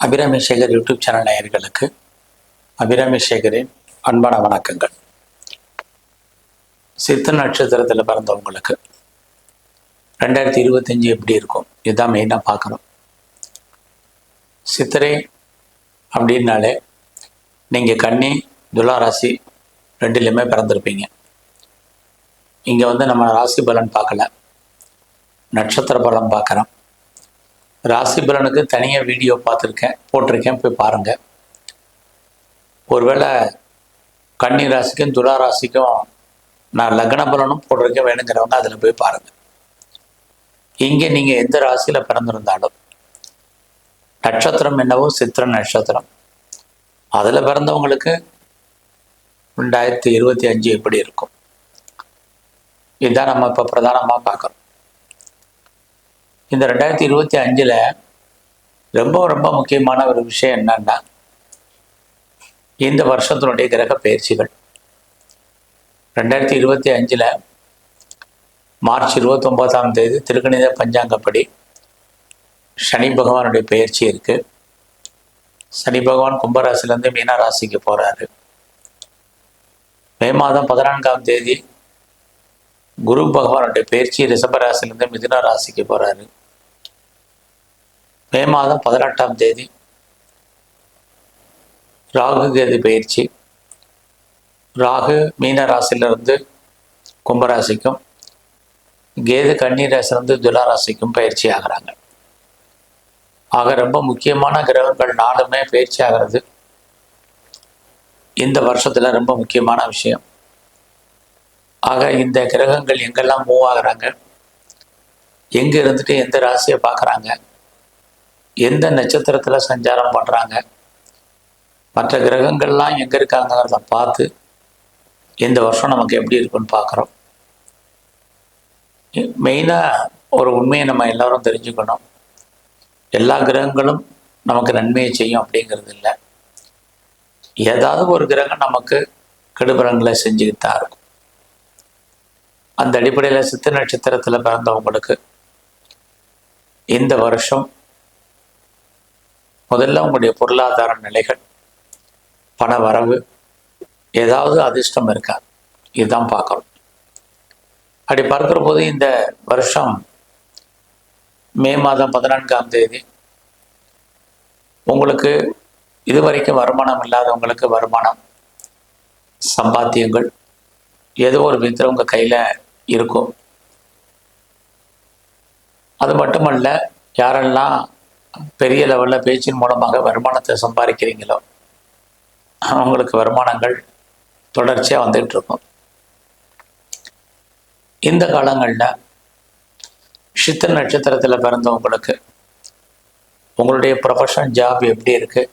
Abirami Sekar YouTube channel நேயர்களுக்கு அபிராமி சேகரின் அன்பான வணக்கங்கள். சித்த நட்சத்திரத்தில் பிறந்தவங்களுக்கு 2025 எப்படி இருக்கும், இதுதான் மெயினாக பார்க்குறோம். சித்திரை அப்படின்னாலே நீங்கள் கன்னி துளாராசி ரெண்டுலேயுமே பிறந்திருப்பீங்க. இங்கே நம்ம ராசி பலன் பார்க்கல, நட்சத்திர பலன் பார்க்குறோம். ராசி பலனுக்கு தனியாக வீடியோ போட்டிருக்கேன், போய் பாருங்கள். ஒருவேளை கன்னி ராசிக்கும் துலா ராசிக்கும் நான் லக்ன பலனும் போட்டிருக்கேன், வேணுங்கிறவங்க அதில் போய் பாருங்கள். இங்கே நீங்கள் எந்த ராசியில் பிறந்திருந்தாலும் நட்சத்திரம் என்னவோ சித்திர நட்சத்திரம், அதில் பிறந்தவங்களுக்கு 2025 எப்படி இருக்கும், இதுதான் நம்ம இப்போ பிரதானமாக பார்க்குறோம். இந்த 2025 ரொம்ப முக்கியமான ஒரு விஷயம் என்னன்னா, இந்த வருஷத்தினுடைய கிரக பயிற்சிகள் 2025 மார்ச் 29ஆம் தேதி திருக்கணித பஞ்சாங்கப்படி சனி பகவானுடைய பயிற்சி இருக்கு. சனி பகவான் கும்பராசிலேருந்து மீன ராசிக்கு போறாரு. மே மாதம் 14ஆம் தேதி குரு பகவானுடைய பயிற்சி ரிஷபராசிலேருந்து மிதுன ராசிக்கு போறாரு. மே மாதம் 18ஆம் தேதி ராகு கேது பயிற்சி. ராகு மீன ராசியிலிருந்து கும்பராசிக்கும், கேது கன்னி ராசிலிருந்து துலா ராசிக்கும் பயிற்சி ஆகிறாங்க. ஆக ரொம்ப முக்கியமான கிரகங்கள் 4மே பயிற்சி ஆகிறது இந்த வருஷத்துல ரொம்ப முக்கியமான விஷயம். ஆக இந்த கிரகங்கள் எங்கெல்லாம் மூவ் ஆகுறாங்க, எங்க இருந்துட்டு எந்த ராசியை பார்க்குறாங்க, எந்த நட்சத்திரத்தில் சஞ்சாரம் பண்ணுறாங்க, மற்ற கிரகங்கள்லாம் எங்கே இருக்காங்கிறத பார்த்து இந்த வருஷம் நமக்கு எப்படி இருக்குன்னு பார்க்குறோம். மெயினாக ஒரு உண்மையை நம்ம எல்லோரும் தெரிஞ்சுக்கணும். எல்லா கிரகங்களும் நமக்கு நன்மையை செய்யும் அப்படிங்கிறது இல்லை. ஏதாவது ஒரு கிரகம் நமக்கு கெடுபலங்களை செஞ்சுக்கிட்டு தான் இருக்கும். அந்த அடிப்படையில் சித்த நட்சத்திரத்தில் பிறந்தவங்களுக்கு இந்த வருஷம் முதல்ல உங்களுடைய பொருளாதார நிலைகள், பண வரவு, ஏதாவது அதிர்ஷ்டம் இருக்கா, இதுதான் பார்க்கணும். அப்படி பார்க்குற போது இந்த வருஷம் மே மாதம் 14ஆம் தேதி உங்களுக்கு இதுவரைக்கும் வருமானம் இல்லாதவங்களுக்கு வருமானம், சம்பாத்தியங்கள் ஏதோ ஒரு விதத்தில் உங்கள் கையில் இருக்கும். அது மட்டுமல்ல, யாரெல்லாம் பெரிய லெவலில் பேச்சின் மூலமாக வருமானத்தை சம்பாதிக்கிறீங்களோ அவங்களுக்கு வருமானங்கள் தொடர்ச்சியாக வந்துட்டு இருக்கும். இந்த காலங்களில் சித்த நட்சத்திரத்தில் பிறந்தவங்களுக்கு உங்களுடைய ப்ரொஃபஷன் ஜாப் எப்படி இருக்குது,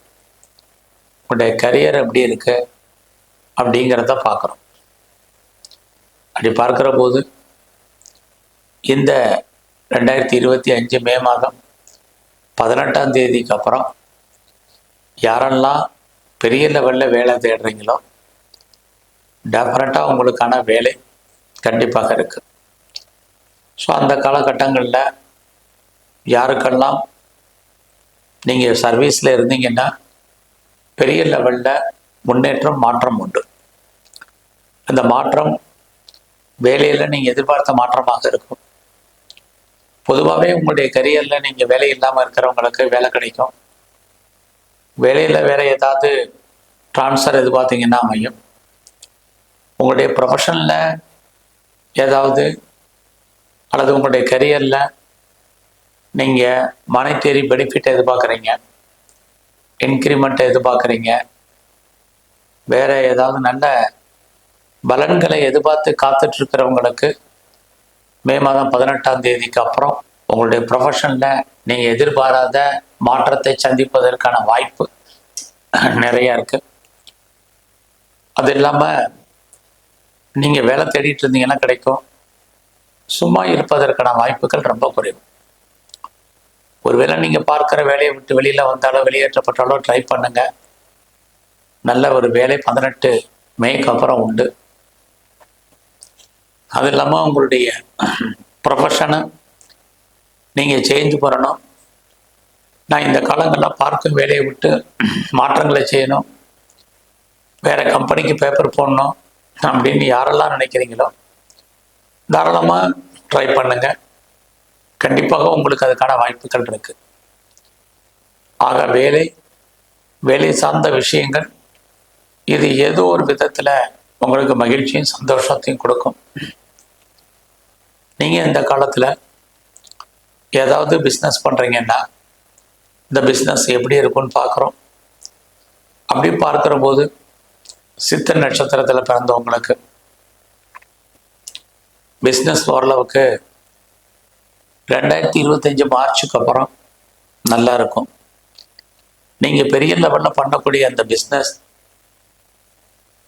உங்களுடைய கரியர் எப்படி இருக்குது அப்படிங்கிறத பார்க்குறோம். அப்படி பார்க்குற போது இந்த 2025 மே மாதம் 18ஆம் தேதிக்கு அப்புறம் யாரெல்லாம் பெரிய லெவலில் வேலை தேடுறீங்களோ டெஃபரெண்ட்டாக உங்களுக்கான வேலை கண்டிப்பாக இருக்குது. ஸோ அந்த காலகட்டங்களில் யாருக்கெல்லாம் நீங்கள் சர்வீஸில் இருந்தீங்கன்னா பெரிய லெவலில் முன்னேற்றம், மாற்றம் உண்டு. அந்த மாற்றம் வேலையில் நீங்கள் எதிர்பார்த்த மாற்றமாக இருக்கும். பொதுவாகவே உங்களுடைய கரியரில் நீங்கள் வேலை இல்லாமல் இருக்கிறவங்களுக்கு வேலை கிடைக்கும். வேலையில் வேறு ஏதாவது ட்ரான்ஸ்ஃபர் எதிர்பார்த்தீங்கன்னா அமையும். உங்களுடைய ப்ரொஃபஷனில் ஏதாவது அல்லது உங்களுடைய கரியரில் நீங்கள் மானிட்டரி பெனிஃபிட் எதிர்பார்க்குறீங்க, இன்க்ரிமெண்ட் எதிர்பார்க்குறீங்க, வேறு ஏதாவது நல்ல பலன்களை எதிர்பார்த்து காத்துட்ருக்கிறவங்களுக்கு மே மாதம் 18ஆம் தேதிக்கு அப்புறம் உங்களுடைய ப்ரொஃபஷனில் நீங்கள் எதிர்பாராத மாற்றத்தை சந்திப்பதற்கான வாய்ப்பு நிறையா இருக்குது. அது இல்லாமல் நீங்கள் வேலை தேடிட்டு இருந்தீங்கன்னா கிடைக்கும். சும்மா இருப்பதற்கான வாய்ப்புகள் ரொம்ப குறைவு. ஒருவேளை நீங்கள் பார்க்குற வேலையை விட்டு வெளியில் வந்தாலோ வெளியேற்றப்பட்டாலோ ட்ரை பண்ணுங்கள். நல்ல ஒரு வேலை 18 மேக்கு அப்புறம் உண்டு. அது இல்லாமல் உங்களுடைய ப்ரொஃபஷனை நீங்கள் சேஞ்ச் பண்ணணும், நான் இந்த காலங்களில் பார்க்கும் வேலையை விட்டு மாற்றங்களை செய்யணும், வேறு கம்பெனிக்கு பேப்பர் போடணும் அப்படின்னு யாரெல்லாம் நினைக்கிறீங்களோ தாராளமாக ட்ரை பண்ணுங்கள். கண்டிப்பாக உங்களுக்கு அதுக்கான வாய்ப்புகள் இருக்குது. ஆக வேலை சார்ந்த விஷயங்கள் இது ஏதோ ஒரு விதத்தில் உங்களுக்கு மகிழ்ச்சியும் சந்தோஷத்தையும் கொடுக்கும். நீங்கள் இந்த காலத்தில் ஏதாவது பிஸ்னஸ் பண்ணுறீங்கன்னா இந்த பிஸ்னஸ் எப்படி இருக்குன்னு பார்க்குறோம். அப்படி பார்க்குற போது சித்த நட்சத்திரத்தில் பிறந்தவங்களுக்கு பிஸ்னஸ் ஓரளவுக்கு 2025 மார்ச்சுக்கு அப்புறம் நல்லா இருக்கும். நீங்கள் பெரிய லெவலில் பண்ணக்கூடிய அந்த பிஸ்னஸ்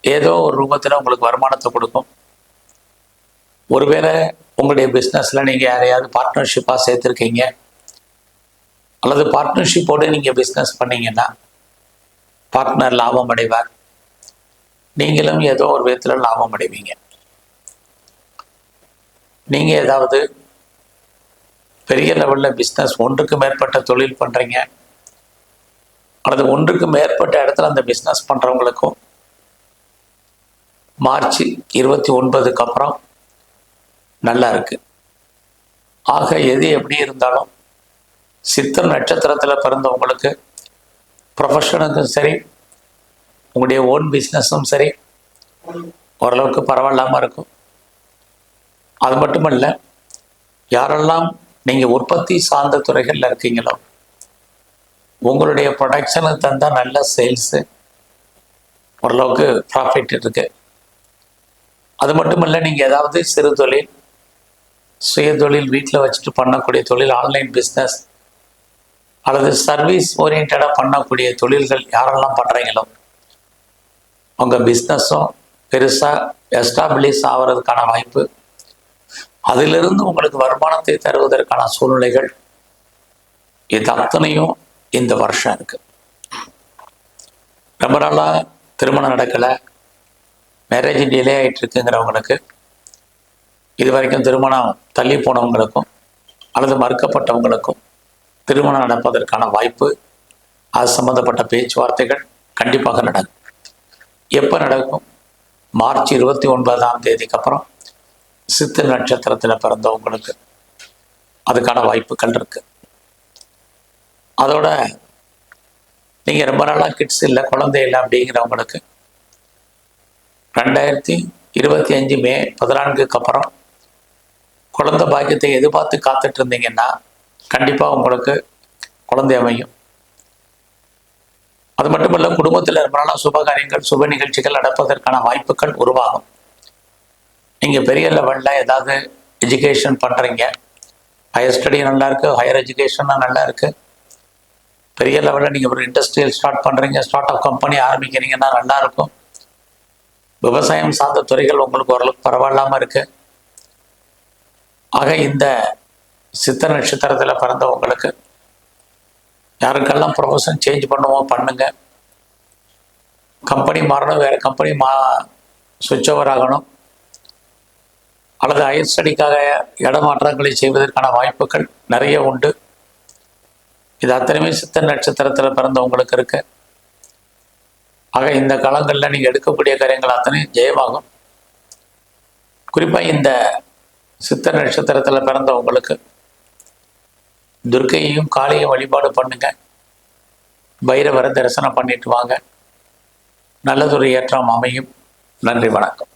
ஏதோ ஒரு ரூபத்தில் உங்களுக்கு வருமானத்தை கொடுக்கும். ஒருவேளை உங்களுடைய பிஸ்னஸில் நீங்கள் யாரையாவது பார்ட்னர்ஷிப்பாக சேர்த்துருக்கீங்க அல்லது பார்ட்னர்ஷிப்போடு நீங்கள் பிஸ்னஸ் பண்ணீங்கன்னா பார்ட்னர் லாபம் அடைவார், நீங்களும் ஏதோ ஒரு விதத்தில் லாபம் அடைவீங்க. நீங்கள் ஏதாவது பெரிய லெவலில் பிஸ்னஸ் ஒன்றுக்கு மேற்பட்ட தொழில் பண்ணுறீங்க அல்லது ஒன்றுக்கு மேற்பட்ட இடத்துல அந்த பிஸ்னஸ் பண்ணுறவங்களுக்கும் மார்ச் 29க்கு அப்புறம் நல்லா இருக்கு. ஆக எது எப்படி இருந்தாலும் சித்த நட்சத்திரத்தில் பிறந்தவங்களுக்கு ப்ரொஃபஷனுக்கும் சரி உங்களுடைய ஓன் பிஸ்னஸும் சரி ஓரளவுக்கு பரவாயில்லாமல் இருக்கும். அது மட்டுமல்ல, யாரெல்லாம் நீங்கள் உற்பத்தி சார்ந்த துறைகளில் இருக்கீங்களோ உங்களுடைய ப்ரொடக்ஷனுக்கு தந்தால் நல்ல சேல்ஸு ஓரளவுக்கு ப்ராஃபிட் இருக்கு. அது மட்டுமல்ல, நீங்கள் ஏதாவது சிறு தொழில் சுய தொழில் வீட்டில் வச்சுட்டு பண்ணக்கூடிய தொழில், ஆன்லைன் பிஸ்னஸ் அல்லது சர்வீஸ் ஓரியன்டாக பண்ணக்கூடிய தொழில்கள் யாரெல்லாம் பண்ணுறீங்களோ உங்கள் பிஸ்னஸும் பெருசாக எஸ்டாப்ளிஷ் ஆகிறதுக்கான வாய்ப்பு, அதிலிருந்து உங்களுக்கு வருமானத்தை தருவதற்கான சூழ்நிலைகள் இது அத்தனையும் இந்த வருஷம் இருக்கு. ரொம்ப நாளாக திருமணம் நடக்கலை, மேரேஜ் டிலே ஆகிட்டு இருக்குங்கிறவங்களுக்கு, இது வரைக்கும் திருமணம் தள்ளி போனவங்களுக்கும் அல்லது மறுக்கப்பட்டவங்களுக்கும் திருமணம் நடப்பதற்கான வாய்ப்பு, அது சம்பந்தப்பட்ட பேச்சுவார்த்தைகள் கண்டிப்பாக நடக்கும். எப்போ நடக்கும்? மார்ச் 29ஆம் தேதிக்கு அப்புறம் சித்த நட்சத்திரத்தில் பிறந்தவங்களுக்கு அதுக்கான வாய்ப்புகள் இருக்கு. அதோட நீங்கள் ரொம்ப நாளாக கிட்ஸ் இல்லை, குழந்தை இல்லை அப்படிங்கிறவங்களுக்கு 2025 மே 14க்கு அப்புறம் குழந்தை பாக்கியத்தை எதிர்பார்த்து காத்துட்டு இருந்தீங்கன்னா கண்டிப்பாக உங்களுக்கு குழந்தை அமையும். அது மட்டுமல்ல, குடும்பத்தில் ரொம்ப நாளாக சுபகாரியங்கள் சுப நிகழ்ச்சிகள் நடப்பதற்கான வாய்ப்புகள் உருவாகும். நீங்கள் பெரிய லெவலில் ஏதாவது எஜுகேஷன் பண்ணுறீங்க, ஹையர் ஸ்டடி நல்லா இருக்குது, ஹையர் எஜுகேஷனாக நல்லா இருக்குது, பெரிய லெவலில் நீங்கள் ஒரு இண்டஸ்ட்ரியல் ஸ்டார்ட் பண்ணுறீங்க, ஸ்டார்ட் அப் கம்பெனி ஆரம்பிக்கிறீங்கன்னா நல்லாயிருக்கும். விவசாயம் சார்ந்த துறைகள் உங்களுக்கு ஓரளவுக்கு பரவாயில்லாமல் இருக்குது. ஆக இந்த சித்த நட்சத்திரத்தில் பிறந்தவங்களுக்கு யாருக்கெல்லாம் ப்ரொஃபஷன் சேஞ்ச் பண்ணுவோம் பண்ணுங்க, கம்பெனி மாறணும், வேறு கம்பெனி சுவிட்ச் ஓவர் ஆகணும் அல்லது ஹையர் ஸ்டடிக்காக இடமாற்றங்களை செய்வதற்கான வாய்ப்புகள் நிறைய உண்டு. இது அத்தனையுமே சித்த நட்சத்திரத்தில் பிறந்தவங்களுக்கு இருக்கு. ஆக இந்த காலங்களில் நீங்கள் எடுக்கக்கூடிய காரியங்கள் அத்தனையும் ஜெயமாகும். குறிப்பாக இந்த சித்த நட்சத்திரத்தில் பிறந்தவங்களுக்கு துர்க்கையையும் காளியையும் வழிபாடு பண்ணுங்க, பைரவரை தரிசனம் பண்ணிட்டு வாங்க, நல்லதொரு ஏற்றம் அமையும். நன்றி, வணக்கம்.